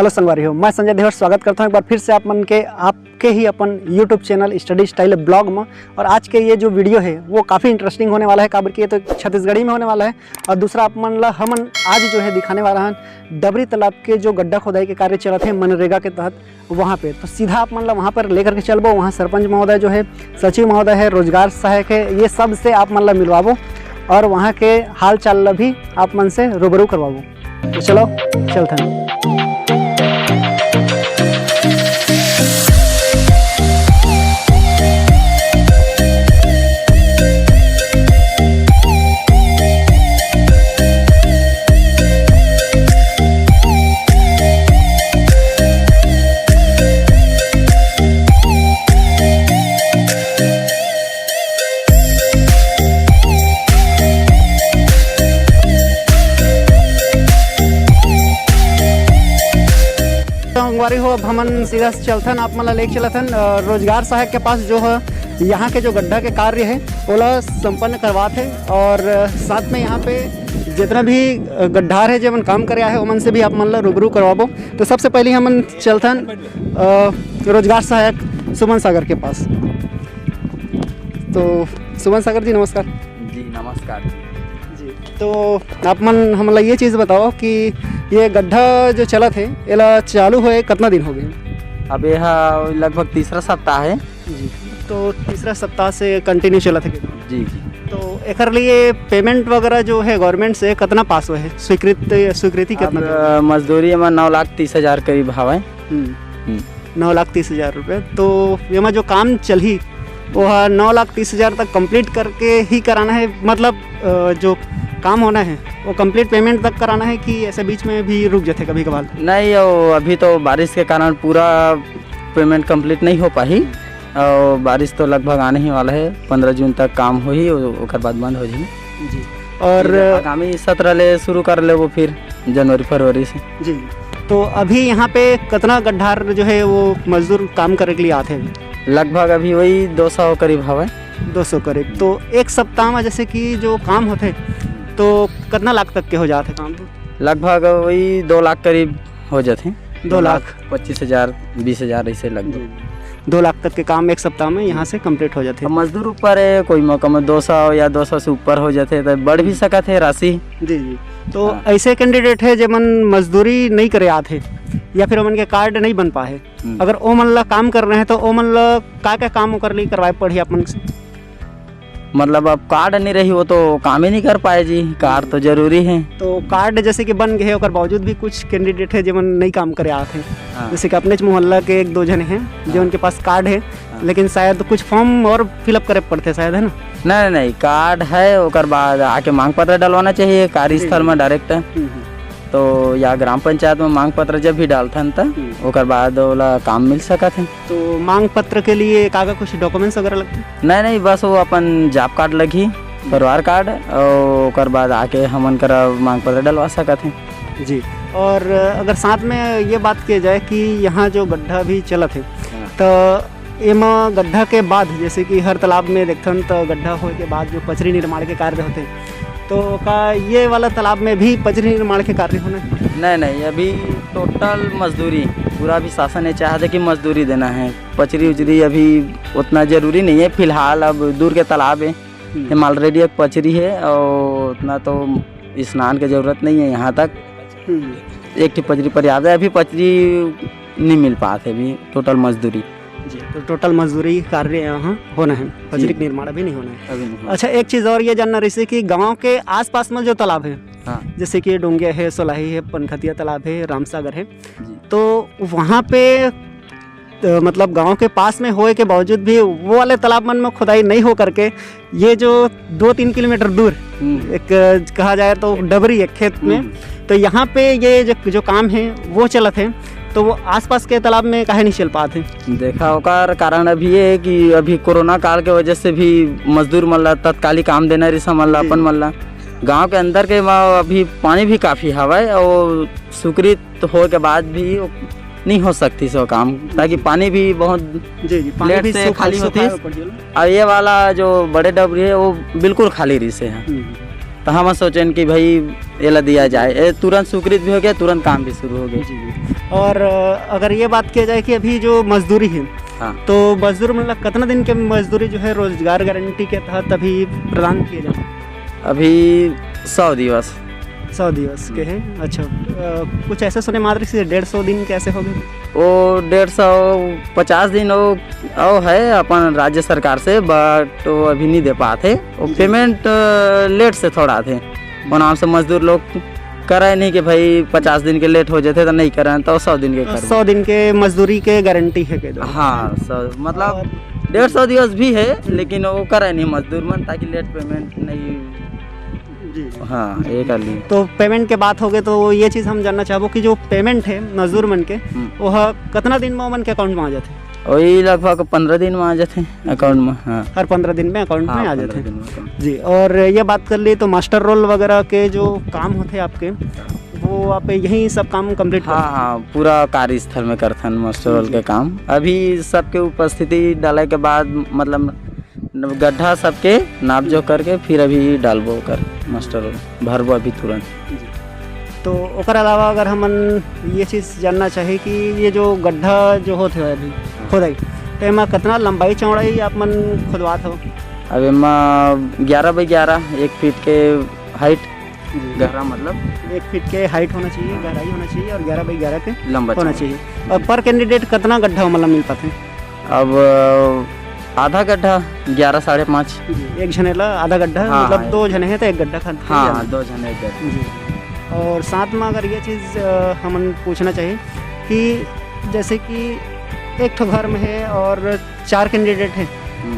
Hello संगवारी हो, मैं संजय देवर स्वागत करता हूं एक बार फिर से आपके ही अपन YouTube channel study style blog में। और आज के ये जो वीडियो है वो काफ़ी इंटरेस्टिंग होने वाला है, काबर कि ये तो छत्तीसगढ़ी में होने वाला है। और दूसरा हमन आज जो है दिखाने वाला है डबरी तालाब के जो गड्ढा खोदाई के कार्य चलते हैं मनरेगा के तहत वहाँ पे। तो सीधा आप वहाँ पर लेकर के चलबो, वहाँ सरपंच महोदय जो है, सचिव महोदय है, रोजगार सहायक है, ये सब से आप मिलवाबो और वहाँ के हाल चाल भी आप मन से रूबरू करवाबो। तो चलो चलते हैं। संगवारी हो, अब हमन सीधा चलथन आप लेके चलथन रोजगार सहायक के पास जो है यहाँ के जो गड्ढा के कार्य है ओला संपन्न करवात है। और साथ में यहाँ पे जितना भी गड्ढार है जो मन काम करे है उमन से भी आप रूबरू करवाबो। तो सबसे पहले हमन चलथन रोजगार सहायक सुमन सागर के पास। तो सुमन सागर जी नमस्कार। जी नमस्कार जी। तो आप हमला ये चीज़ बताओ कि ये गड्ढा जो चला थे एला चालू हुए कितना दिन हो गए? अब यह लगभग तीसरा सप्ताह है जी। तो तीसरा सप्ताह से कंटिन्यू चला था जी जी। तो एक लिए पेमेंट वगैरह जो है गवर्नमेंट से कितना पास हुआ है, स्वीकृति कितना? मजदूरी में 9,30,000 करीब हवा 9,30,000 रुपये। तो ये में जो काम चली वो 9,30,000 तक कंप्लीट करके ही कराना है, मतलब जो काम होना है वो कंप्लीट पेमेंट तक कराना है कि ऐसे बीच में भी रुक जाते कभी कभार? नहीं, वो अभी तो बारिश के कारण पूरा पेमेंट कंप्लीट नहीं हो पाई और बारिश तो लगभग आने ही वाला है। 15 जून तक काम हो ही और बाद बंद हो जाए जी। और आगामी 17 ले शुरू कर ले वो फिर जनवरी फरवरी से जी। तो अभी यहाँ पे कितना गड्ढार जो है वो मजदूर काम करने के लिए आते हैं? लगभग अभी वही 200 करीब हवा 200 करीब। तो एक सप्ताह में जैसे कि जो काम होते तो कितना लाख तक के हो जाते काम? लगभग वही 2 लाख करीब हो जाते। 2,25,000 20,000 ऐसे लगभग 2 लाख तक के काम एक सप्ताह में यहाँ से कंप्लीट हो जाते हैं। मजदूर ऊपर है, कोई मौका में 200 या 200 से ऊपर हो जाते तो बढ़ भी सकत है राशि जी जी। तो ऐसे कैंडिडेट है जब मजदूरी नहीं करे आते या फिर उनके कार्ड नहीं बन पाए, अगर ओ मन ला काम कर रहे हैं तो ओ मन ला क्या काम कर ली करवाए पड़ी अपन से? मतलब अब कार्ड नहीं रही वो तो काम ही नहीं कर पाए जी, कार्ड तो जरूरी है। तो कार्ड जैसे कि बन गए और बावजूद भी कुछ कैंडिडेट है जो नहीं काम करे आते हैं, जैसे कि अपने मोहल्ला के 1-2 जन हैं जो उनके पास कार्ड है लेकिन शायद कुछ फॉर्म और फिलअप करे पड़ते शायद, है ना? नहीं, कार्ड है और बाद आके मांग पत्र डलवाना चाहिए कार्यस्थल में डायरेक्ट। तो या ग्राम पंचायत में मांग पत्र जब भी डालथन तब ओकर बाद ओला काम मिल सकत है। तो मांग पत्र के लिए कागज कुछ डॉक्यूमेंट्स वगैरह लगते? नहीं, बस वो अपन जॉब कार्ड लगी, परिवार कार्ड और ओकर बाद आके हमन कर मांग पत्र डलवा सकत हैं जी। और अगर साथ में ये बात की जाए कि यहाँ जो गड्ढा भी चलत है तो एमा गड्ढा के बाद जैसे कि हर तालाब में देखथन तो गड्ढा होने के बाद जो पचरी निर्माण के कार्य होते हैं, तो का ये वाला तालाब में भी पचरी निर्माण के कार्य होना है? नहीं, अभी टोटल मजदूरी पूरा भी शासन ने चाहते कि मजदूरी देना है। पचरी उचरी अभी उतना ज़रूरी नहीं है फिलहाल। अब दूर के तालाब है, ऑलरेडी एक पचरी है और उतना तो स्नान की ज़रूरत नहीं है। यहाँ तक एक पचरी पर्याप्त है, अभी पचरी नहीं मिल पाते अभी टोटल मजदूरी जी। तो टोटल मजदूरी कार्य यहाँ होना है, पचरी निर्माण अभी नहीं होना है अभी नहीं। अच्छा, एक चीज़ और ये जानना रही कि गांव के आसपास में जो तालाब है जैसे कि डोंगिया है, सोलाही है, पनखतिया तालाब है, रामसागर है, तो वहाँ पे मतलब गांव के पास में होए के बावजूद भी वो वाले तालाब मन में खुदाई नहीं हो करके ये जो 2-3 किलोमीटर दूर एक कहा जाए तो डबरी है खेत में, तो यहाँ पे ये जो काम है वो चलत है, तो वो आसपास के तालाब में काहे नहीं चल पाते? देखा होकर कारण अभी ये है कि अभी कोरोना काल के वजह से भी मजदूर मल्ला तत्कालिक काम देना रिसा मल्ला अपन मल्ला गांव के अंदर के अभी पानी भी काफ़ी हवा है और स्वीकृत हो के बाद भी नहीं हो सकती सो काम, ताकि पानी भी बहुत लेट से खाली होती है। और ये वाला जो बड़े डबरी है वो बिल्कुल खाली रही से है। तो हम सोचें कि भाई ये ला दिया जाए, ये तुरंत स्वीकृत भी हो गया, तुरंत काम भी शुरू हो गया। और अगर ये बात किया जाए कि अभी जो मजदूरी है, हाँ, तो मजदूर मतलब कितना दिन के मजदूरी जो है रोजगार गारंटी के तहत अभी प्रदान किए जाए? अभी 100 दिवस 100 दिवस के हैं। अच्छा, कुछ ऐसे सुने मात्र से 150 दिन कैसे हो गए? वो 150 दिन वो है अपन राज्य सरकार से, बट वो अभी नहीं दे पाते, वो पेमेंट लेट से थोड़ा थे, वो नाम से मजदूर लोग करे नहीं कि भाई 50 दिन के लेट हो जाते तो नहीं करें, तो 100 दिन के कर 100 दिन के मजदूरी के गारंटी है के दो? हाँ, 100 मतलब 150 दिवस भी है, लेकिन वो करे नहीं मजदूर मन, ताकि लेट पेमेंट नहीं। जी। हाँ, ये कर ली। तो पेमेंट के बात हो गए तो ये चीज़ हम जानना चाहबो कि जो पेमेंट है मजदूर मन के, वह कितना दिन में मन के अकाउंट में आ जाते? वही लगभग 15 दिन में आ जाते अकाउंट में। हाँ, हर 15 दिन में अकाउंट में आ 15 जाते दिन में account। जी। और ये बात कर ली तो मास्टर रोल वगैरह के जो काम होते हैं आपके, वो आप यहीं सब काम कंप्लीट हाँ हाँ, पूरा कार्यस्थल में करथन मास्टर रोल के काम। अभी सबके उपस्थिति डाले के बाद मतलब गड्ढा सबके नाप जो करके फिर अभी डालबो कर मास्टर रोल भरबो अभी तुरंत। तो ओकर अलावा अगर हमन ये चीज़ जानना चाहे कि ये जो गड्ढा जो होते है अभी खोदाई, तो एमा कितना लंबाई चौड़ाई आप मन खुदवात हो? अब एमा 11 बाई 11 1 फीट के हाइट, गहरा मतलब 1 फीट के हाइट होना चाहिए, गहराई होना चाहिए, और 11 बाई 11 के लंबा होना चाहिए। और पर कैंडिडेट कितना गड्ढा मतलब मिल पाते हैं? अब आधा गड्ढा 11 साढ़े 5। एक जनेला आधा गड्ढा, हाँ, मतलब हाँ, 2 जने हैं तो एक गड्ढा खाते हैं। हाँ, 2 जने एक गड्ढा। जी। और साथ में अगर ये चीज़ हमन पूछना चाहिए कि जैसे कि एक ठो घर में है और 4 कैंडिडेट हैं,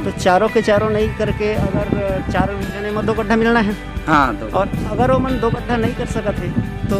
तो चारों के चारों नहीं करके अगर 4 जने में 2 गड्ढा मिलना है, हाँ, तो और अगर वो मन 2 गड्ढा नहीं कर सकत है तो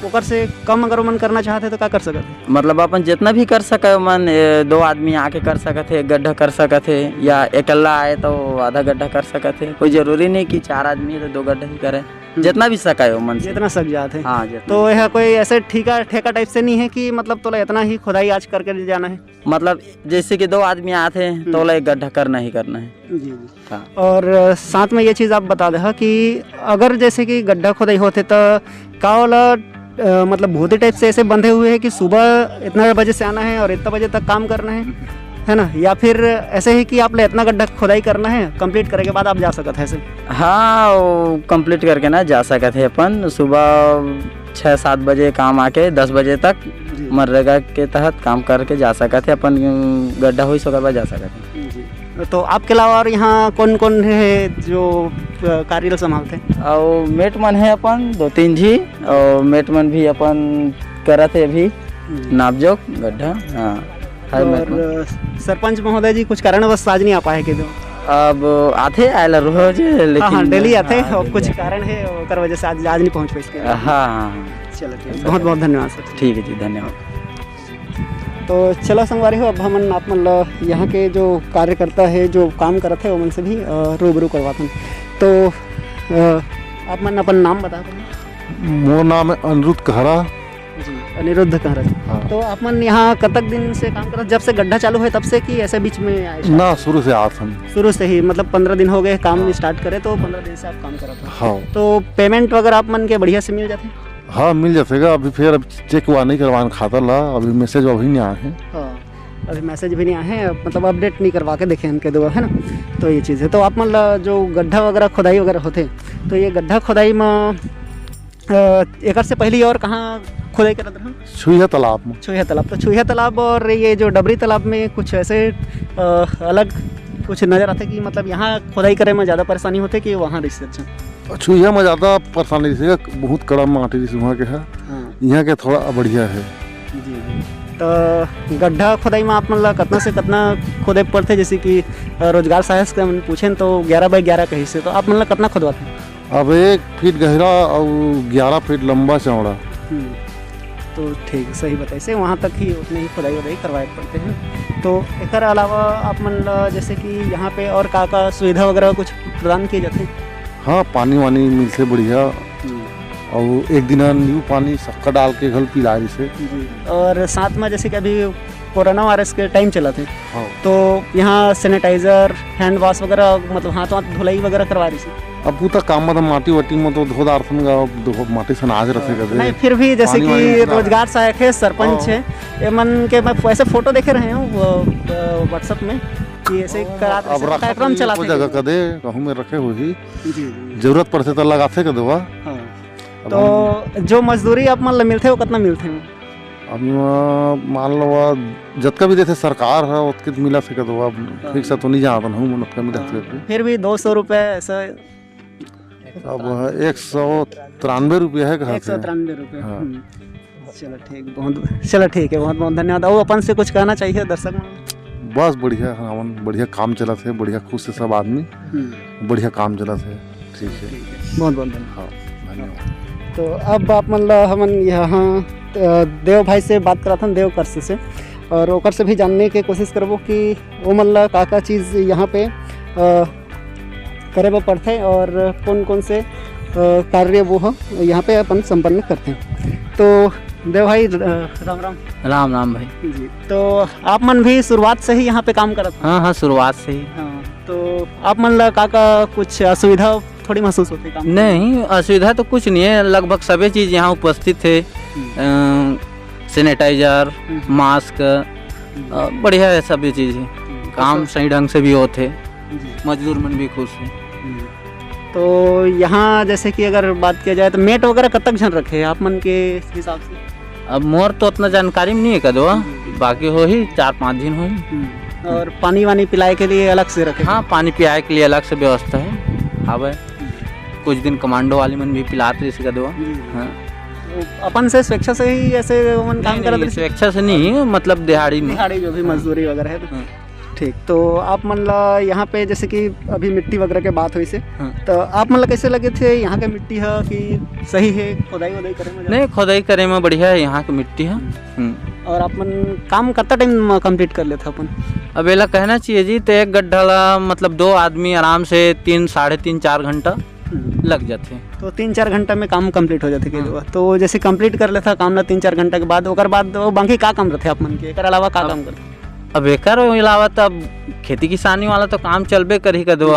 ओकर से कम अगर वो मन करना चाहते तो क्या कर सकत है? मतलब अपन जितना भी कर सके मन 2 आदमी आके कर सकत है, 1 गड्ढा कर सकत है, या अकेला आए तो आधा गड्ढा कर सकत है। कोई जरूरी नहीं कि 4 आदमी है तो 2 गड्ढा ही करे, जितना भी सके हो मन से। जितना सक जाते हैं। हाँ, तो यह कोई ऐसे ठेका टाइप से नहीं है कि मतलब तोला इतना ही खुदाई आज करके जाना है? मतलब जैसे कि 2 आदमी आते हैं तो 1 गड्ढा करना ही करना है। जी। हाँ। और साथ में ये चीज़ आप बता दे कि अगर जैसे कि गड्ढा खुदाई होते तो का वाला मतलब भूते टाइप से ऐसे बंधे हुए हैं कि सुबह इतना बजे से आना है और इतना बजे तक काम करना है ना, या फिर ऐसे ही कि आपने इतना गड्ढा खुदाई करना है, कंप्लीट करने के बाद आप जा सकते हैं ऐसे? हाँ, वो कंप्लीट करके ना जा सकते हैं अपन। सुबह 6-7 बजे काम आके 10 बजे तक मनरेगा के तहत काम करके जा सकते हैं अपन, गड्ढा हो सके बाद जा सकते हैं। तो आपके अलावा और यहाँ कौन कौन है जो कार्य संभालते हैं? और मेटमन है अपन 2-3 जी, और मेटमन भी अपन करत है अभी नापजोक गड्ढा। हाँ, और सरपंच महोदय जी कुछ कारणवश आज नहीं आ पाए के? अब आते आयल रोज, लेकिन हाँ, डेली आते हैं, और कुछ कारण है और वजह से आज नहीं पहुँच पाए। हाँ, चलो, बहुत बहुत धन्यवाद सर। ठीक है जी, धन्यवाद। तो चलो संगवारी हो, अब हमन आप मतलब यहाँ के जो कार्यकर्ता है जो काम करते हैं उनसे भी रूबरू करवाते हैं। तो आप मन अपन नाम बता दें? मोर नाम है अनिरुद्ध कहरा जी, अनिरुद्ध कहरा। हाँ। तो आप मन यहाँ कतक दिन से काम करते, जब से गड्ढा चालू है तब से कि ऐसे बीच में आए? ना, शुरू से आप हम शुरू से ही, मतलब 15 दिन हो गए काम स्टार्ट करे, तो 15 दिन से आप काम करते हैं। हाँ। तो पेमेंट वगैरह आप मन के बढ़िया से मिल जाते हैं? हाँ, मिल जाएगा। अभी फिर अब चेक हुआ नहीं करवाने खाता ला, अभी मैसेज अभी नहीं आए हैं। हाँ, अभी मैसेज भी नहीं आए हैं, मतलब अपडेट नहीं करवा के देखे इनके दो, है ना। तो ये चीज़ है। तो आप मतलब जो गड्ढा वगैरह खुदाई वगैरह होते, तो ये गड्ढा खुदाई में एक से पहले और कहाँ खुदाई करते हैं? छुईहा तालाब में। छुईहा तालाब। तो छुईहा तालाब और ये जो डबरी तालाब में कुछ ऐसे अलग कुछ नज़र आते कि मतलब यहाँ खुदाई करे में ज़्यादा परेशानी होती कि वहाँ रिसर्च? छुईहा में ज़्यादा परेशानी से बहुत कड़ा माटी जैसे वहाँ के है। हाँ, यहाँ के थोड़ा बढ़िया है। जी। तो गड्ढा खुदाई में आप मतलब कितना से कितना खुदे पड़ते, जैसे कि रोजगार सहायक से हम पूछें तो 11 बाई 11 के हिस्से, तो आप मतलब कितना खुदवाते हैं? अब 1 फीट गहरा और 11 फीट लंबा चौड़ा। तो ठीक, सही बताइए से वहाँ तक ही उतने ही खुदाई वदाई करवाए पड़ते हैं। तो एक अलावा आप मतलब जैसे कि यहाँ पे और का सुविधा वगैरह कुछ प्रदान किए जाते हैं? हाँ, पानी वानी मिलते बढ़िया, और एक दिन नींबू पानी शक्कर डाल के घर पिलाए से। और साथ में जैसे कि अभी कोरोना वायरस के टाइम चला थे, हाँ। तो यहाँ सैनिटाइज़र, हैंड वॉश वगैरह, मतलब हाथ धुलाई वगैरह करवा रही थी? अब पूता काम में तो माटी वाटी में तो धोदार सन गा माटी सन आज रखे कर नहीं फिर भी जैसे पानी वानी कि निकला। रोजगार सहायक है, सरपंच है, ये मन के मैं वैसे फोटो देखे रहे हूँ व्हाट्सएप में कि ऐसे अब कार्यक्रम रखा चलाते जगह हैं। कदे कहूँ में रखे हुई जी जी। जरूरत पड़ते तो लगाते कर देवा। हाँ। तो जो मजदूरी आप मान लो मिलते हो कितना मिलते हैं? अब मान लो जतका भी देते सरकार है उतके तो मिला सके तो अब ठीक से तो नहीं जानता हूँ मन उतका मिला सके। फिर भी 200 रुपये ऐसा अब 193 रुपया है कहाँ से? 193 रुपये। हाँ। चलो ठीक, चलो ठीक है, बहुत बहुत धन्यवाद। और अपन से कुछ कहना चाहिए दर्शक? बस बढ़िया हमन बढ़िया काम चला थे, बढ़िया खुश है सब आदमी, बढ़िया काम चला थे। ठीक है, बहुत बहुत धन्यवाद। हाँ धन्यवाद। तो अब आप मतलब हमन यहाँ देव भाई से बात करा था, देव कर्स से, और ओकर से भी जानने के कोशिश करबो कि वो मतलब का चीज़ यहाँ पे करे वो पड़ते और कौन कौन से कार्य वो हो यहाँ पे अपन संपन्न करते हैं। तो देव भाई राम राम। राम राम भाई जी। तो आप मन भी शुरुआत से ही यहाँ पे काम करत? हाँ हाँ शुरुआत से ही। हाँ। तो आप मन ला का कुछ असुविधा थोड़ी महसूस होती काम? नहीं असुविधा तो कुछ नहीं है, लगभग सभी चीज़ यहाँ उपस्थित है। सैनिटाइजर, मास्क, बढ़िया है सभी चीज़ है। काम सही ढंग से भी होते, मजदूर मन भी खुश है। तो यहाँ जैसे कि अगर बात किया जाए तो मेट वगैरह कब तक झन रखे आप मन के हिसाब से? अब मोर तो उतना जानकारी में नहीं है कदो, बाकी हो ही 4-5 दिन हो ही। और पानी वानी पिलाए के लिए अलग से रखे? हाँ पानी पियाए के लिए अलग से व्यवस्था है। अब कुछ दिन कमांडो वाले मन भी पिलाते इसी कदो। हाँ अपन से स्वेच्छा से ही ऐसे मन काम करते? स्वेच्छा से नहीं, मतलब दिहाड़ी में, दिहाड़ी जो भी मजदूरी वगैरह है। ठीक। तो आप मन ला यहाँ पे जैसे कि अभी मिट्टी वगैरह के बात हुई से, तो आप मन ला कैसे लगे थे यहाँ के मिट्टी है कि सही है? खुदाई वुदाई करे में? नहीं खुदाई करे में बढ़िया है यहाँ की मिट्टी है। और आप मन काम कितना टाइम कंप्लीट कर लेते अपन? अब ऐसा कहना चाहिए जी, तो एक गड्ढा ला मतलब 2 आदमी आराम से 3-3.5-4 घंटा लग जाते हैं। तो 3-4 घंटा में काम कंप्लीट हो जाते के? तो जैसे कंप्लीट कर लेता काम ना 3-4 घंटा के बाद, ओकर बाद बाकी का काम रहते आप मन के? एक अलावा का काम करते? अब एकर अलावा तो अब खेती किसानी वाला तो काम चलबे करी का दो।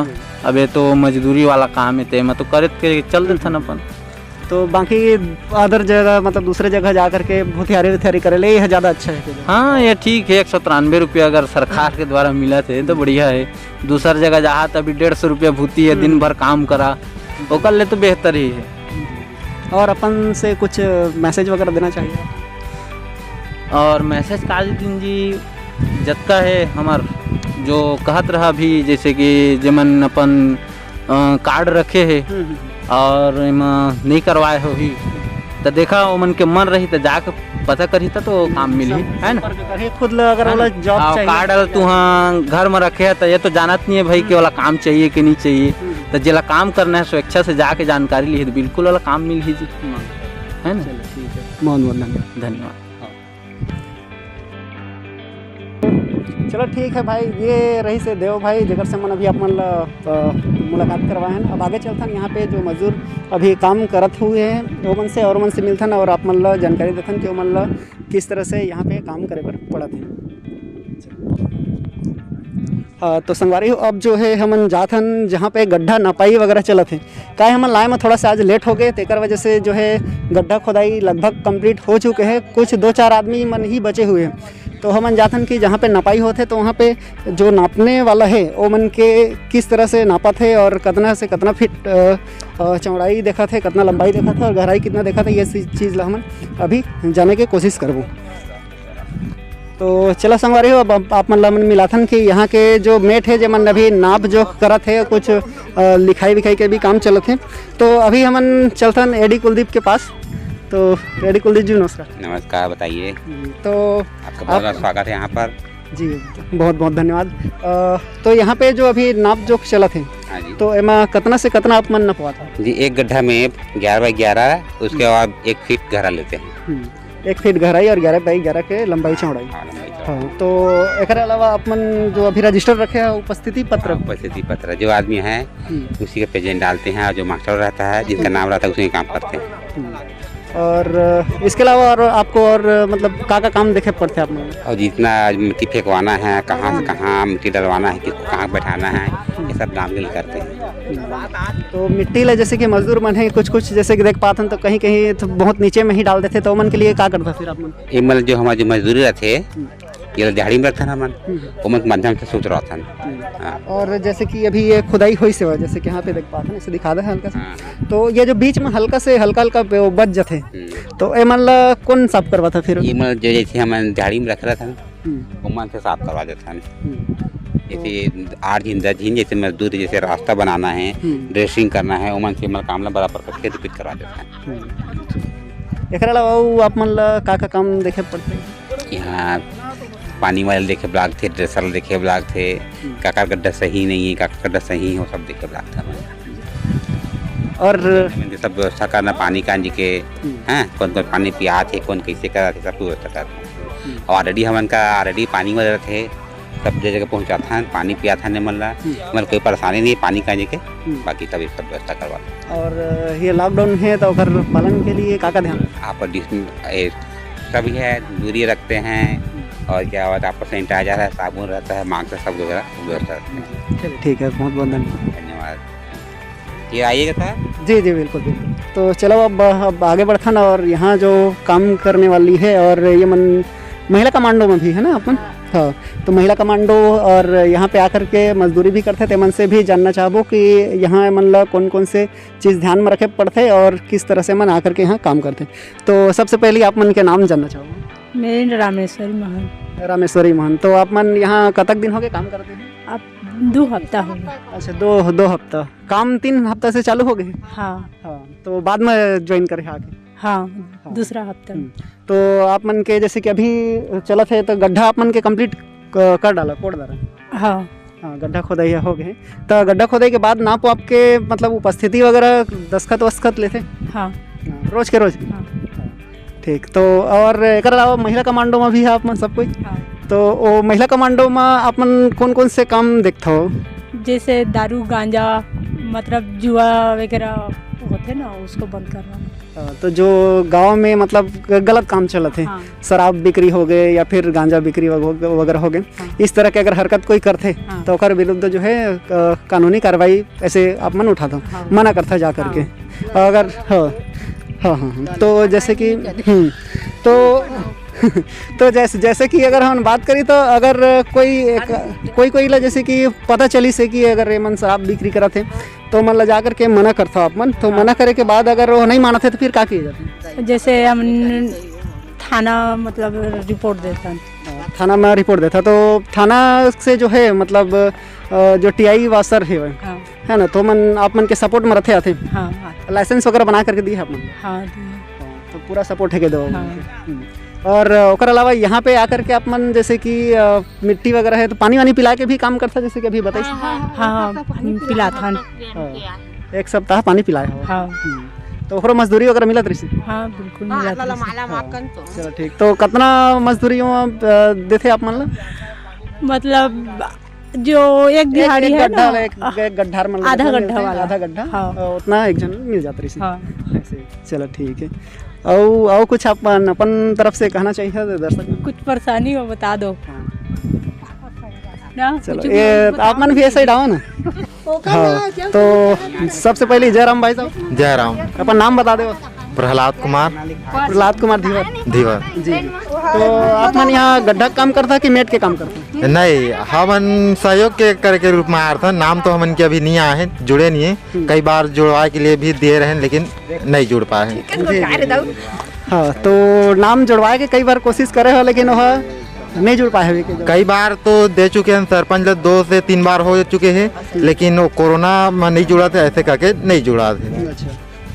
अब ये तो मजदूरी वाला काम है, ते मैं तो करे के चल देता न अपन। तो बाकी अदर जगह मतलब दूसरे जगह जा करके भूतियारी करे ले ये ज़्यादा अच्छा है? हाँ ये ठीक है, 193 रुपया अगर सरकार के द्वारा मिला थे तो बढ़िया है। दूसर जगह जहाँ तो अभी 150 रुपया भूती है, दिन भर काम करा, वो कर ले तो बेहतर ही है। और अपन से कुछ मैसेज वगैरह देना चाहिए? और मैसेज काज दिन जी जतका है हमार जो कहत रहा भी, जैसे कि जमन अपन कार्ड रखे है और नहीं करवाए हो ही तो देखा वो मन के मन रही तो जाके पता करी तो काम मिली है ना। खुद अगर वाला जॉब चाहिए, कार्ड तू हाँ घर में रखे है तो ये तो जानत नहीं है भाई कि वाला काम चाहिए कि नहीं चाहिए। तो जिला काम करना है स्वेच्छा से जाके जानकारी ली तो बिल्कुल वाला काम मिल ही जी, है ना। ठीक है, बहुत बहुत धन्यवाद। धन्यवाद। चलो ठीक है भाई, ये रही से देव भाई जगह से मन अभी आप मन मुलाकात करवाए हैं। अब आगे चलता यहाँ पे जो मजदूर अभी काम करत हुए हैं वो मन से और मन से मिलथन और आप मन ला जानकारी देथन कि वो मन ला किस तरह से यहाँ पे काम करे पर पड़त है। तो संगवारी अब जो है हमन जाथन जहाँ पे गड्ढा नपाई वगैरह चलत है, का हमन लाए में थोड़ा सा आज लेट हो गए, तेकर वजह से जो है गड्ढा खोदाई लगभग कंप्लीट हो चुके हैं। कुछ 2-4 आदमी मन ही बचे हुए हैं। तो हमन जाथन कि जहाँ पे नपाई होते तो वहाँ पे जो नापने वाला है वो मन के किस तरह से नापा थे और कितना से कितना फीट चौड़ाई देखा थे, कितना लंबाई देखा था और गहराई कितना देखा था, ये चीज़ ला हमन अभी जाने की कोशिश करबो। तो चला संगवारी हो, अब आप मन मिलाथन कि यहाँ के जो मेट है जमन अभी नाप जो करत है, कुछ लिखाई विखाई के भी काम चलत है। तो अभी हमन चलथन एडी कुलदीप के पास। तो एडी कुलदीप जी नमस्कार। नमस्कार, बताइए। तो आपका बहुत बहुत स्वागत है यहाँ पर जी, बहुत बहुत धन्यवाद। तो यहाँ पे जो अभी नाप जो चलत है, हाँ जी, तो एमा कितना से कितना आप मन नपवा था जी? एक गड्ढा में 11 बाई 11, उसके बाद 1 फीट गहरा लेते हैं। 1 फीट गहराई और 11 बाई 11 के लंबाई चौड़ाई। हाँ, लंबाई चौड़ाई। हाँ, तो एक अलावा अपन जो अभी रजिस्टर रखे है उपस्थिति पत्र, उपस्थिति पत्र जो आदमी है उसी का प्रेजेंट डालते हैं और जो मास्टर रहता है जिसका नाम रहता है उसी काम करते हैं। और इसके अलावा और आपको और मतलब का काम देखे पड़ते हैं आप लोग? और जितना मिट्टी फेंकवाना है, कहाँ से कहाँ मिट्टी डलवाना है, किसको कहाँ बैठाना है, ये सब काम के लिए करते हैं। तो मिट्टी ले जैसे कि मजदूर मन है कुछ जैसे कि देख पाते हैं तो कहीं कहीं तो बहुत नीचे में ही डाल देते, तो मन के लिए क्या करता फिर आप मन? ये मतलब जो हमारे जो मजदूरी रहते ये दिहाड़ी में रखते हैं मन, उमन के माध्यम से सोच रहा था। और जैसे कि अभी ये खुदाई हुई सेवा जैसे कि यहाँ पे देख पाते हैं, इसे दिखा दे हल्का सा, तो ये जो बीच में हल्का हल्का बच जाते तो ये मतलब कौन साफ करवा था फिर? ये मतलब जो जैसे हम दिहाड़ी में रख रहा था उमन से साफ करवा देता है। जैसे 8 दिन 10 दिन जैसे मजदूर जैसे रास्ता बनाना है, ड्रेसिंग करना है, उमन से मतलब काम बराबर करके रिपीट करवा देता है। एक अलावा आप मतलब का काम देखे पड़ते हैं? यहाँ पानी वाले देखे ब्लॉक थे, ड्रेसर देखे ब्लॉक थे, काका गड्ढा सही नहीं है, काका गड्ढा सही है, वो सब देखे ब्लॉक था। और सब व्यवस्था करना पानी का के हैं, कौन कौन पानी पिया थे, कौन कैसे करा थे, सब व्यवस्था करना। और ऑलरेडी हमन का ऑलरेडी पानी वाले थे, सब जगह पहुँचा था, पानी पिया था नहीं मतलब कोई परेशानी नहीं है पानी का के, बाकी तभी सब व्यवस्था करवा। और ये लॉकडाउन है तो अगर पालन के लिए का ध्यान आप सभी है, दूरी रखते हैं और क्या होता है आपको सैनिटाइजर है, साबुन रहता है, मास्क सब वगैरह व्यवस्था रखते हैं। चलिए ठीक है, बहुत बहुत धन्यवाद। ये आइएगा सर? जी जी बिल्कुल बिल्कुल। तो चलो अब आगे बढ़ते ना, और यहाँ जो काम करने वाली है और ये महिला कमांडो में भी है ना अपन? हाँ, तो महिला कमांडो और यहाँ पे आकर के मजदूरी भी करते थे, मन से भी जानना चाहबो कि यहाँ मतलब कौन कौन से चीज़ ध्यान में रखे पड़ते और किस तरह से मन आकर के यहाँ काम करते। तो सबसे पहले आप मन के नाम जानना चाहोगे? मेरे रामेश्वरी महन। रामेश्वरी महन। तो आप मन यहाँ कतक दिन हो गए काम करते हैं? अब 2 हफ्ता हो गया। अच्छा, दो हफ्ता। काम 3 हफ्ता से चालू हो गए? हाँ हाँ, तो बाद में ज्वाइन करे आगे? हाँ, दूसरा हफ्ता। तो आप मन के जैसे कि अभी चला थे तो गड्ढा आप मन के कंप्लीट कर डाला, कोड डाला? हाँ हाँ, गड्ढा खोदाई हो गए। तो गड्ढा खोदाई के बाद नाप आपके मतलब उपस्थिति वगैरह दस्खत लेते? हाँ, रोज के रोज? हाँ। ठीक। तो और एक अलावा महिला कमांडो में भी है आप मन सब कोई? हाँ। तो वो महिला कमांडो में आप मन कौन कौन से काम देखते हो? जैसे दारू गांजा मतलब जुआ वगैरह होते ना, उसको बंद करवाना। तो जो गांव में मतलब गलत काम चलते हैं, हाँ। शराब बिक्री हो गए या फिर गांजा बिक्री वगैरह हो गए, हाँ। इस तरह के अगर हरकत कोई करते हाँ। तो ओकर विरुद्ध जो है कानूनी कार्रवाई ऐसे आप मन उठाता हूँ, हाँ। मना करता जा करके। हाँ। अगर हाँ तो जैसे कि तो जैसे कि अगर हम बात करें तो अगर कोई ला जैसे कि पता चली से कि अगर ये मन शराब बिक्री करा थे तो मन ला जा करके मना करता आप मन, तो मना करे के बाद अगर वो नहीं माना थे तो फिर क्या किया जाता? जैसे हम थाना मतलब रिपोर्ट देता। थाना में रिपोर्ट देता, तो थाना से जो है मतलब जो टीआई वासर है हाँ। है ना, तो मन आप मन के सपोर्ट में रहते आते? हाँ, हाँ। लाइसेंस वगैरह बना करके दिए आप मन? हाँ, तो पूरा सपोर्ट है के दो। हाँ। और ओकर अलावा यहाँ पे आकर के आप मन जैसे कि मिट्टी वगैरह है तो पानी वानी पिला के भी काम करता, जैसे कि अभी बताइए। हाँ, पिला था। 1 सप्ताह पानी पिलाया हो? हाँ। तो ओकरो मजदूरी वगैरह मिलत रही? हाँ, बिल्कुल मिला था। चलो ठीक। तो कितना मजदूरी देते आप मन ला? मतलब जो एक दिहाड़ी है ना, एक गड्ढा मतलब आधा गड्ढा वाला, आधा गड्ढा, हाँ। उतना एक जन मिल जाता रही। हाँ। ऐसे। चलो ठीक है। और कुछ अपन तरफ से कहना चाहिए दर्शक? कुछ परेशानी हो बता दो ना। चलो ये आप मन भी ऐसा ही डालो ना। हाँ, तो सबसे पहले जयराम भाई साहब। जयराम। अपन नाम बता दो। प्रहलाद कुमार धीवर जी। तो आप मन यहाँ गड्ढा काम करता कि मेट के काम करता? नहीं, हमन सहयोग के करके रूप में आया था। नाम तो हमन के अभी नहीं आए हैं, जुड़े नहीं है। कई बार जुड़वाए के लिए भी दे रहे हैं लेकिन नहीं जुड़ पाए हैं। हाँ, तो नाम जुड़वाए के कई बार कोशिश करे हो लेकिन वह नहीं जुड़ पाए हैं? कई बार तो दे चुके हैं, सरपंच 2 से 3 बार हो चुके हैं, लेकिन वो कोरोना में नहीं जुड़ा था, ऐसे करके नहीं जुड़ा थे। अच्छा,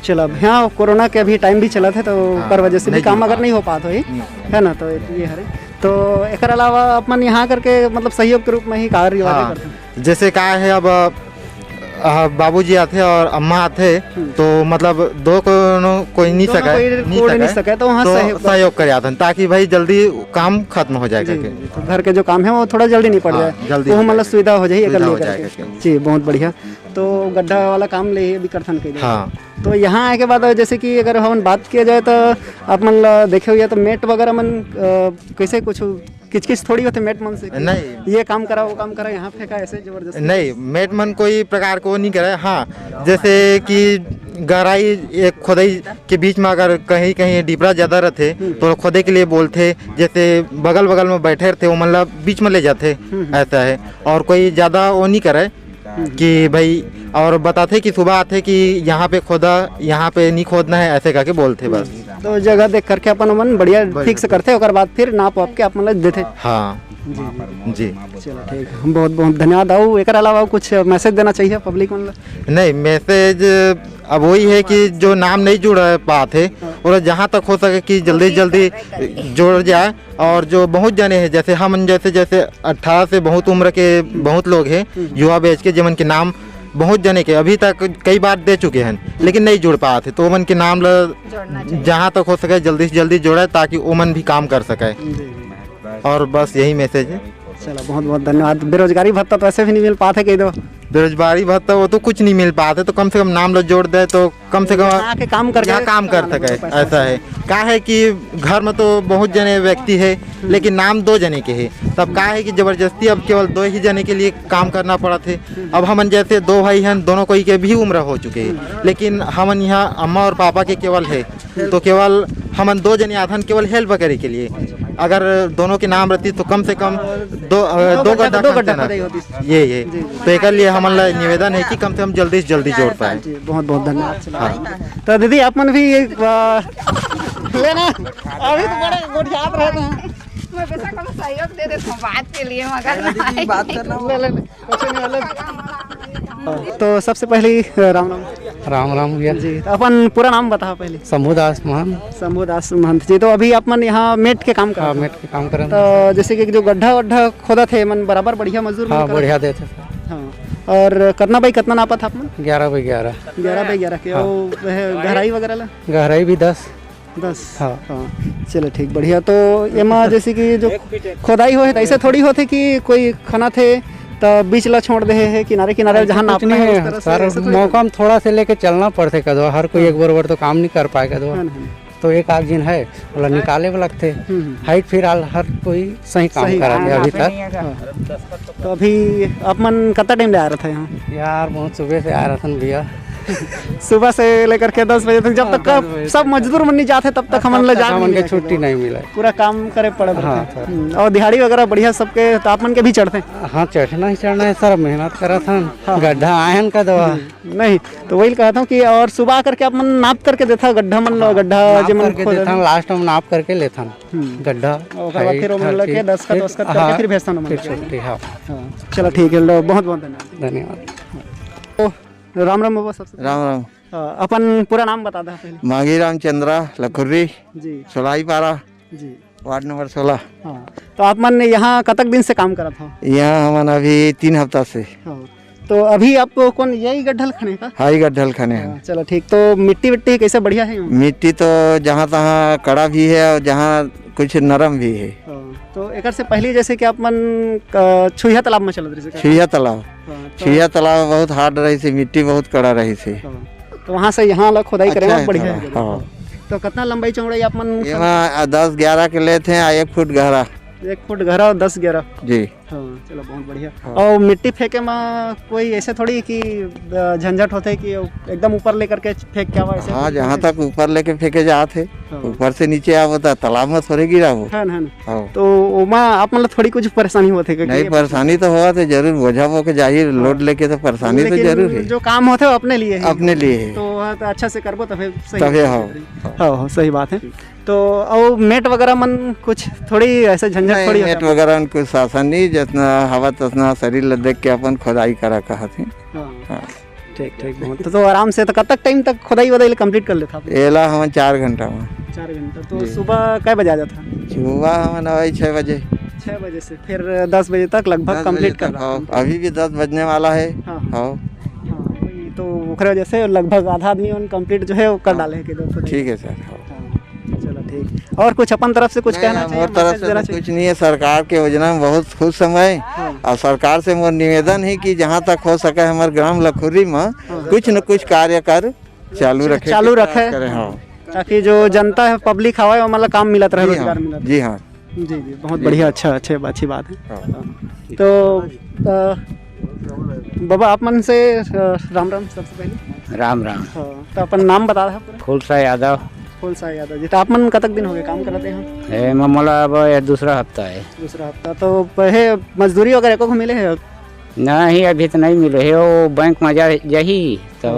चलो अब हाँ, कोरोना के अभी टाइम भी चला था तो पर वजह से भी काम अगर नहीं हो पाता है ना, तो ये है। तो एक अलावा अपन यहाँ करके मतलब सहयोग के रूप में ही कार्य करते हैं। जैसे क्या है, अब बाबूजी आते और अम्मा आते तो मतलब दो को कोई नहीं सके तो वहाँ सहयोग कर आते ताकि भाई जल्दी काम खत्म हो जाएगा। तो घर के जो काम है वो थोड़ा जल्दी निपट जाए, जल्दी तो मतलब सुविधा हो जाए जी। बहुत बढ़िया। तो गड्ढा वाला काम ले अभी करथन के। हाँ, तो यहाँ आए के बाद जैसे कि अगर हम बात किया जाए तो आप मतलब देखे हुए तो मेट वगैरह मन कैसे कुछ किचकिच थोड़ी होते मेट मन से नहीं ये काम करा वो काम करा यहाँ फेंका ऐसे जबरदस्त नहीं, मेट मन कोई प्रकार को नहीं करे। हाँ, जैसे कि गहराई एक खोदाई के बीच में अगर कहीं कहीं डिपरा ज़्यादा रहते तो खोदे के लिए बोलते, जैसे बगल बगल में बैठे रहते वो मतलब बीच में ले जाते, ऐसा है। और कोई ज़्यादा वो नहीं करे कि भाई और बताते कि सुबह आते कि यहाँ पे खोदा यहाँ पे नहीं खोदना है ऐसे करके बोलते बस। तो जगह देख करके अपन मन बढ़िया ठीक से करते और बाद फिर नाप वाप के आप मतलब देते। हाँ जी। चलो ठीक है, बहुत बहुत धन्यवाद। आओ एक अलावा कुछ मैसेज देना चाहिए पब्लिक मतलब? नहीं, मैसेज अब वही है कि जो नाम नहीं जुड़ पाते और जहाँ तक हो सके कि जल्दी जल्दी जोड़ जाए। और जो बहुत जने हैं जैसे हम जैसे 18 से बहुत उम्र के बहुत लोग हैं युवा बैच के जिनके नाम बहुत जने के अभी तक कई बार दे चुके हैं लेकिन नहीं जुड़ पाते, तो उमन के नाम जहाँ तक हो सके जल्दी से जल्दी जोड़े ताकि उमन भी काम कर सके। और बस यही मैसेज है। चलो बहुत बहुत धन्यवाद। बेरोजगारी भत्ता तो ऐसे भी नहीं मिल पाते कहीं दो? बेरोजगारी भत्ता वो तो कुछ नहीं मिल पाते, तो कम से कम नाम लो जोड़ दे तो कम से कम काम कर सके ऐसा है। क्या है कि घर में तो बहुत जने व्यक्ति है लेकिन नाम 2 जने के है, तब क्या है कि जबरदस्ती अब केवल 2 ही जने के लिए काम करना पड़ा थे। अब हमन जैसे 2 भाई हैं, दोनों कोई के भी उम्र हो चुके हैं लेकिन हमन यहाँ अम्मा और पापा के केवल है तो केवल हमन 2 जने आथन केवल हेल्प करे के लिए। अगर दोनों के नाम रहती तो कम से कम दो गड्ढा ये तो एक लिए हमारा निवेदन है कि कम से कम जल्दी से जल्दी जोड़ पाए। बहुत बहुत धन्यवाद। हाँ। तो दीदी आप मन भी लेना अभी तो बड़े गोठियात रहते हैं, मैं पैसा कम सहयोग दे देता हूँ बात के लिए मगर बात करना तो सबसे पहले राम राम। राम राम भैया जी। तो अपन पूरा नाम बताओ पहले। शंभुदास महंत। शंभुदास महंत जी। तो अभी आप मन यहाँ मेट के काम कर? मेट के काम करें। तो जैसे कि जो गड्ढा वड्ढा खोदा थे मन बराबर बढ़िया मजदूर? हाँ, बढ़िया देते। हाँ। और कितना बाई कितना नापा था आप मन? 11 बाई 11। 11 बाई 11 के। और गहराई वगैरह ला? गहराई भी 10। हाँ हाँ। चलो ठीक बढ़िया। तो एमा जैसे कि जो खोदाई हो है ऐसे थोड़ी होते कि कोई खाना थे तो बीच ला छोड़ दे है किनारे किनारे जहाँ नापना है सर, मौका में थोड़ा से लेके चलना पड़ते कदवा, हर कोई एक बराबर तो काम नहीं कर पाएगा कदवा। तो एक आग जिन है बोला निकाले वो लगते हाइट फिलहाल हर कोई सही काम करा है अभी तक। तो अभी आप मन कितना टाइम ले आ रहा था यहाँ? यार बहुत सुबह से आ रहा था भैया, सुबह से लेकर के 10 बजे तक, जब तक सब मजदूर मन नहीं जाते तब तक हमन ले छुट्टी नहीं मिला, पूरा काम करे पड़े। हाँ, और दिहाड़ी वगैरह बढ़िया सबके तापमान के भी चढ़ते? हाँ, चढ़ना ही चढ़ना है सर, मेहनत करा था। हाँ। गड्ढा आयन का दवा नहीं तो वही कहता हूँ कि और सुबह करके आप मन नाप करके देता गड्ढा मन गड्ढा जो मन देता लास्ट में नाप करके लेता गड्ढा, फिर 10 का 10 करके फिर भेजता हूँ। हाँ चलो ठीक है, बहुत बहुत धन्यवाद। राम राम बाबा। सबसे राम राम। अपन पूरा नाम बता दो पहले। मांगी रामचंद्रा लखुर्री जी, सोलाई पारा जी, वार्ड नंबर 16। हाँ। तो आप मन यहाँ कतक दिन से काम करा था? यहाँ हम अभी 3 हफ्ता से। हाँ। तो अभी आप कौन यही गड्ढल खाने का? हाई गड्ढल खाने हैं। चलो ठीक। तो मिट्टी विट्टी कैसे बढ़िया है? मिट्टी तो जहाँ तहाँ कड़ा भी है और जहाँ कुछ नरम भी है। तो एक से पहले जैसे कि आप मन छुहिया तालाब में चलत रही? छुहिया तालाब, छुहिया तालाब बहुत हार्ड रही थी, मिट्टी बहुत कड़ा रही थी। तो वहाँ से यहाँ ला खोदाई अच्छा करेंगे बढ़िया है। हाँ। तो कितना लंबाई चौड़ाई आप मन? 10-11 के ले थे, 1 फुट गहरा। 1 फुट गहरा और 10-11 जी। हाँ चलो बहुत बढ़िया। हाँ। और मिट्टी फेंके में कोई ऐसे थोड़ी कि झंझट होते कि एकदम ऊपर लेकर के फेंक क्या? ऐसे हाँ, जहाँ तक ऊपर लेके फेंके जाते हाँ। ऊपर से नीचे आवता तालाब में थोड़े गिरा वो। हाँ। तो ओमा आप मतलब थोड़ी कुछ परेशानी होते? नहीं, परेशानी तो हुआ तो जरूर, बोझा हो जाहिर लोड लेके तो परेशानी तो जरूर है। जो काम होते है अपने लिए है। अपने लिए है तो अच्छा से करबो तो फिर सही। तभी हाँ सही बात है। तो और मेट वगैरह मन कुछ थोड़ी ऐसे झंझट थोड़ी? मेट वगैरह कुछ शासन नहीं, जितना हवा उतना शरीर देख के अपन खुदाई करा कहा थे। ठीक ठीक बहुत। तो आराम से। तो कब तक टाइम तक खुदाई वदाई कंप्लीट कर लेता? एला हम 4 घंटा में। 4 घंटा। तो सुबह कै बजे आ जाता? सुबह हम 6 बजे। 6 बजे से फिर 10 बजे तक लगभग कंप्लीट कर रहा हूँ। अभी भी 10 बजने वाला है। हाँ। तो ओकरे वजह से लगभग आधा आदमी कंप्लीट जो है वो कर डाले के दो। ठीक है सर। चलो ठीक। और कुछ अपन तरफ से कुछ कहना चाहिए? मोर तरफ से कुछ नहीं है, सरकार के योजना में बहुत खुश समय और सरकार से मोर निवेदन है कि जहाँ तक हो सके हमारे ग्राम लखुरी में कुछ न कुछ कार्य कर चालू रखे ताकि जो जनता है पब्लिक हवा है मतलब काम मिलत रहे, रोजगार मिलत। जी हाँ जी बहुत बढ़िया। अच्छा अच्छी बात है। तो बाबा आप मन से राम राम। सबसे पहले राम राम। तो अपन नाम बता रहा पूरा? फूलसा यादव। फूलसा यादव जी। तो आप मन कतक दिन हो गए काम करते हैं? मोला अब दूसरा हफ्ता है। दूसरा हफ्ता। तो पहले मजदूरी वगैरह को मिले है? नहीं अभी तो नहीं मिले है, वो बैंक में जाही तो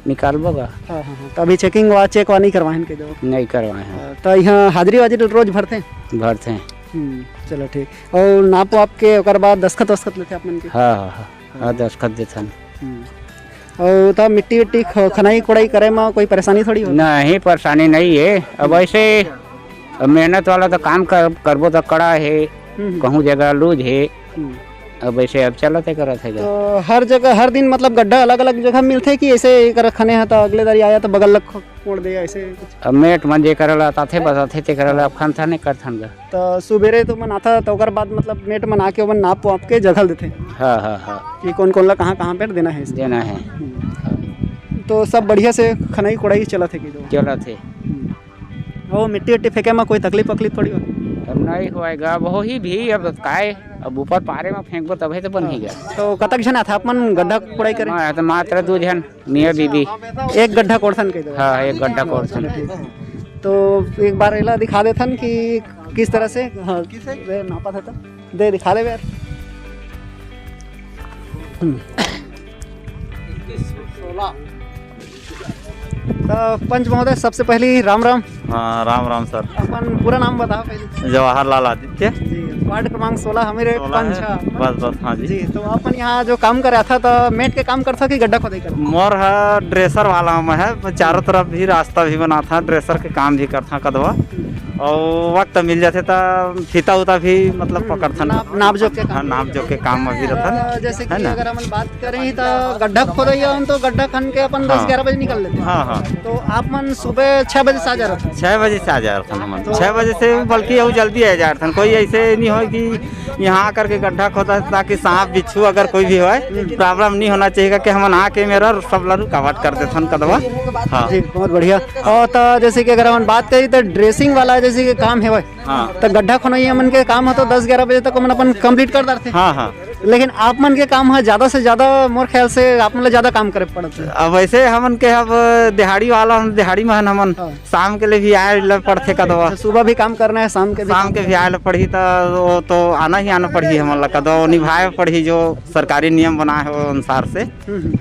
निकालबोगा। तो अभी चेकिंग चेक नहीं करवाए के? नहीं करवाए हैं। तो यहाँ हाजिरी वाजिरी रोज भरते हैं? चलो ठीक। और नाप वाप के ओकर बाद दस्खत लेते अपन के? हाँ दस्खत देते। और तब मिट्टी विट्टी खनाई कोड़ाई करे में कोई परेशानी थोड़ी हो? नहीं परेशानी नहीं है। अब ऐसे मेहनत वाला तो काम करबो तो कड़ा है, कहूँ जगह लूज है। अब ऐसे अब चलते करत है। तो हर जगह हर दिन मतलब गड्ढा अलग अलग जगह मिलते कि ऐसे कर खने है तो अगले दारी आया तो बगल लग कोड़ दे ऐसे कुछ? अब मेट मन जे करला ताथे बताथे ते करला अब खान था नहीं करथन गा। तो सुबेरे तो मन आता तो ओकर बाद मतलब मेट मन आके मन नाप वाप के जगह देते? हाँ कि कौन ला कहाँ पे देना है? तो सब बढ़िया से खनाई कोड़ाई चलत है कि जो चलत है। वो मिट्टी विट्टी फेंके में कोई तकलीफ थोड़ी होती? अब नहीं होएगा वो ही भी अब काय अब ऊपर पारे में फेंकबो तभी तो बन ही गया। तो कतक जन था अपन गड्ढा कोड़ाई करे? तो मात्र 2 जन मियाँ बीबी। एक गड्ढा कोड़थन के? हाँ एक गड्ढा कोड़थन। तो एक बार एला दिखा देथन कि किस तरह से नापा था दे दिखा ले यार। तो पंच महोदय सबसे पहले राम राम। हाँ राम राम सर। अपन पूरा नाम बताओ पहले। जवाहरलाल आदित्य। वार्ड क्रमांक 16 हमारे पंच। बस हाँ जी। तो अपन यहाँ जो काम कर रहा था तो मेट के काम करता कि गड्ढा खोदाई करता? मोर है ड्रेसर वाला में है, चारों तरफ भी रास्ता भी बना था, ड्रेसर के काम भी करता कदवा और वक्त मिल जाते तो फीता उता भी मतलब पकड़ता। नाप जोक के काम? नाप जोक के काम में भी रहता। जैसे कि अगर हम बात करें तो गड्ढा खोदाई तो गड्ढा खन के अपन 10-11 बजे निकल लेते हैं। हाँ। तो आप मन सुबह 6 बजे से आ जा रहा था? 6 बजे से आ जा रहा था हम 6 बजे से, बल्कि वो जल्दी आ जा रहा था। कोई ऐसे नहीं हो कि यहाँ आकर के गड्ढा खोदा ताकि सांप बिच्छू अगर कोई भी हो प्रॉब्लम नहीं होना चाहिए कि हम आके मेरा सब ला रुकावट कर देते कदवा। हाँ बहुत बढ़िया। और तो जैसे कि अगर हम बात करें तो ड्रेसिंग वाला जैसे कि काम है वो, तो गड्ढा खोनाई मन के काम हो तो 10-11 बजे तक अपन कंप्लीट कर देते। हाँ। लेकिन आप मन के काम है ज्यादा से ज्यादा मोर ख्याल से आप मन ज्यादा काम करे पड़ते। अब वैसे हमन के अब दिहाड़ी वाला दिहाड़ी में हमन शाम के लिए भी आए पड़ते कदवा। सुबह भी काम करना है, शाम के भी आए पड़ी तो आना पड़ी हमन कदवा निभाए पड़ी जो सरकारी नियम बनाए हो अनुसार से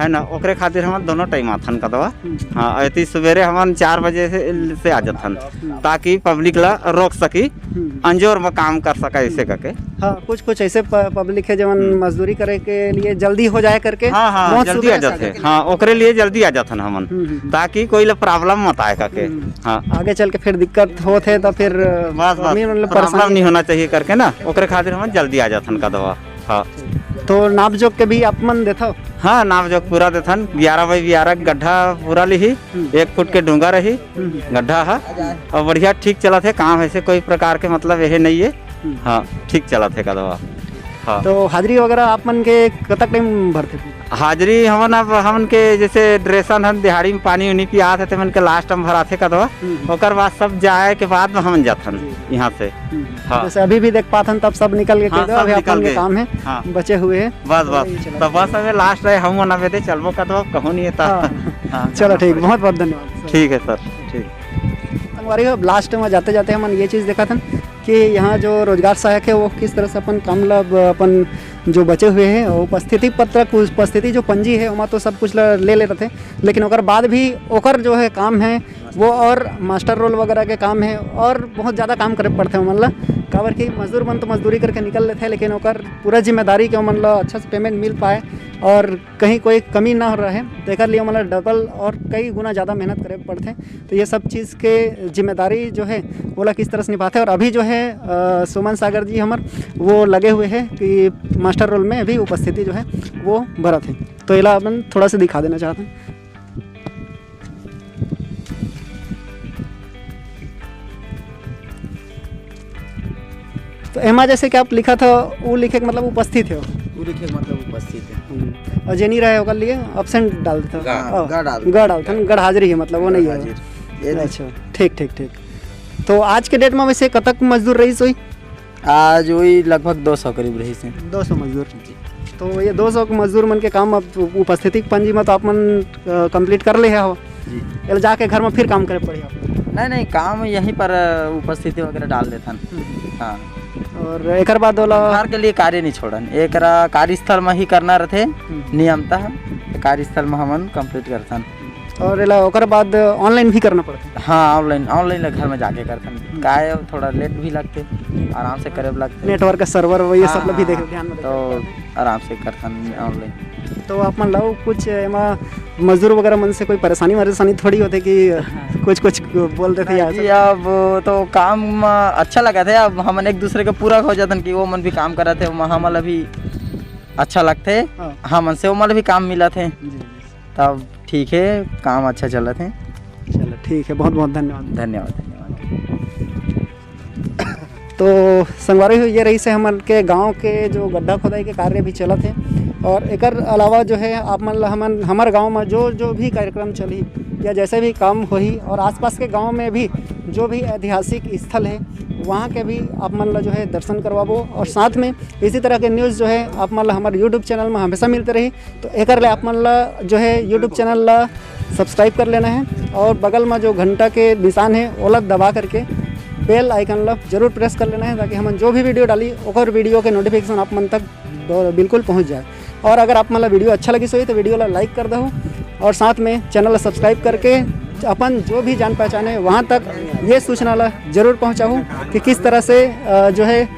है ना। ओकरे खातिर हम दोनों टाइम आथन कदवा। हाँ ऐसी सवेरे हमन 4 बजे से आ जाथन ताकि पब्लिक ला रोक सकी, अंजोर में काम कर सका ऐसे करके। हाँ कुछ ऐसे पब्लिक है जब मजदूरी करे के लिए जल्दी हो जाए करके। हाँ जल्दी आ जाते। हाँ ओकरे लिए जल्दी आ जाथन हमन ताकि कोई प्रॉब्लम मत आए करके। हाँ आगे चल के फिर दिक्कत होते तो फिर प्रॉब्लम नहीं होना चाहिए करके ना, ओकरे खातिर हम जल्दी आ जाथन कदवा। हाँ तो नाप जोक के भी आप मन देता? हाँ नाप जोक पूरा देथन। 11 बाई 11 गड्ढा पूरा लिही, 1 फुट के डूंगा रही गड्ढा है और बढ़िया ठीक चला थे काम। ऐसे कोई प्रकार के मतलब यह नहीं है। हाँ ठीक चला थे कदवा। हाँ तो हाजिरी वगैरह आप मन के कतक टाइम भरते? हाजिरी हमन के जैसे ड्रेसन हम दिहाड़ी में पानी उनी पिया थे मन के लास्ट में भराते कदवा। ओकर बाद सब जाए के बाद में हम जाथन यहाँ से। हाँ जैसे अभी भी देख पाथन तब सब निकल गए। हाँ, निकल के काम है। हाँ, बचे हुए हैं बस अभी लास्ट रहे हम ना दे चलबो कदवा कहूँ नहीं था। चलो ठीक, बहुत बहुत धन्यवाद। ठीक है सर ठीक। हमारे लास्ट में जाते जाते हम ये चीज़ देखा था कि यहाँ जो रोजगार सहायक है वो किस तरह से अपन काम अपन जो बचे हुए हैं उपस्थिति पत्रक उपस्थिति जो पंजी है वहाँ तो सब कुछ ले रहे थे, लेकिन ओकर बाद भी ओकर जो है काम है वो और मास्टर रोल वगैरह के काम है और बहुत ज़्यादा काम करे पड़ते हैं मतलब काबर की मजदूर मन तो मजदूरी करके निकल लेते हैं, लेकिन ओकर पूरा जिम्मेदारी के मतलब अच्छा से पेमेंट मिल पाए और कहीं कोई कमी ना हो रहा है तो एक लिए मतलब डबल और कई गुना ज़्यादा मेहनत करे पड़ते हैं। तो ये सब चीज़ के जिम्मेदारी जो है वो किस तरह से निभाते हैं। और अभी जो है सुमन सागर जी हमार वो लगे हुए हैं कि मास्टर रोल में अभी उपस्थिति जो है वो भरत है, तो इला अपन थोड़ा सा दिखा देना चाहते हैं। तो एमा जैसे कि आप लिखा था वो लिखे के मतलब उपस्थित है वो लिखे के मतलब उपस्थित है और जे नहीं रहे होकर लिए ऑप्शन डाल देता गा डाल था गढ़ हाजिरी है मतलब वो नहीं है। अच्छा ठीक ठीक ठीक। तो आज के डेट में वैसे कतक मजदूर रही सोई? आज वही लगभग 200 करीब रही से 200 मजदूर। तो ये 200 के मजदूर मन के काम अब उपस्थिति पंजी में तो आप मन कंप्लीट कर ले हो जी, जाके घर में फिर काम करे पड़े आप? नहीं काम यहीं पर उपस्थिति वगैरह डाल देथन। हाँ और एक बाद वाला घर के लिए कार्य नहीं छोड़न, एक कार्यस्थल में ही करना रहते नियमतः कार्यस्थल में हमन कंप्लीट करथन। और ओकर बाद ऑनलाइन भी करना पड़ता है? हाँ ऑनलाइन घर में जाके करथन काय थोड़ा लेट भी लगते आराम से करे लगते नेटवर्क सर्वर ये सब भी देख ध्यान में तो आराम से करथन ऑनलाइन। तो आप मान लो कुछ मजदूर वगैरह मन से कोई परेशानी थोड़ी होती कि कुछ बोल देते जी अब तो काम अच्छा लगा था। अब हम एक दूसरे के पूरा हो जातन कि वो मन भी काम करा थे हमल भी अच्छा लगते हाँ मन से वो मन भी काम मिला थे तब ठीक है काम अच्छा चला थे। चलो ठीक है बहुत बहुत धन्यवाद। धन्यवाद। तो संगवारी ये रही से हमारे के गांव के जो गड्ढा खोदाई के कार्य भी चलत है और एक अलावा जो है आप मान हमारे गांव में जो भी कार्यक्रम चली या जैसे भी काम होई और आसपास के गांव में भी जो भी ऐतिहासिक स्थल है वहाँ के भी आप मान लो जो है दर्शन करवाबो और साथ में इसी तरह के न्यूज़ जो है आप मान लो हमारे यूट्यूब चैनल में हमेशा मिलते रही। तो एक आप मान लो जो है यूट्यूब चैनल ला सब्सक्राइब कर लेना है और बगल में जो घंटा के निशान है ओला दबा करके बेल आइकन ला जरूर प्रेस कर लेना है ताकि हम जो भी वीडियो डाली और वीडियो के नोटिफिकेशन आप मन तक बिल्कुल पहुँच जाए। और अगर आप मतलब वीडियो अच्छा लगी सोई तो वीडियो ला लाइक कर दो और साथ में चैनल सब्सक्राइब करके अपन जो भी जान पहचान है वहाँ तक ये सूचना ला जरूर पहुँचाऊँ कि किस तरह से जो है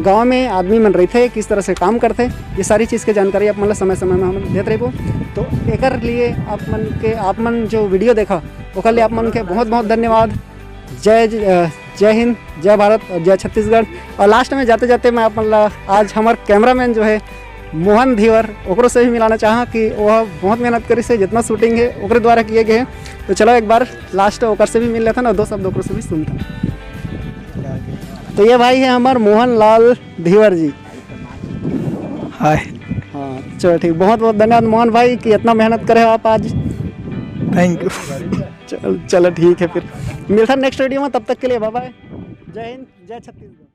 गांव में आदमी मन रहते किस तरह से काम करते ये सारी चीज़ की जानकारी आप मतलब समय समय में हम देते रहो। तो एक लिए आप मन जो वीडियो देखा ओकर लिए आप मन के बहुत बहुत धन्यवाद। जय हिंद, जय भारत और जय छत्तीसगढ़। और लास्ट में जाते जाते मैं आप मतलब आज हमारे कैमरामैन जो है मोहन धीवर ओकरो से भी मिलाना चाहा कि वह बहुत मेहनत करी से जितना शूटिंग है ओकरे द्वारा किए गए हैं। तो चलो एक बार लास्ट ओकर से भी मिल लेता ना 2 शब्द ओकरो से भी सुनता। तो ये भाई है हमारे मोहन लाल धीवर जी। हाय। हाँ चलो ठीक, बहुत बहुत धन्यवाद मोहन भाई कि इतना मेहनत करे हो आप आज। Thank you. चलो ठीक है फिर मिलता नेक्स्ट वीडियो में, तब तक के लिए बाय बाय। जय हिंद, जय छत्तीसगढ़।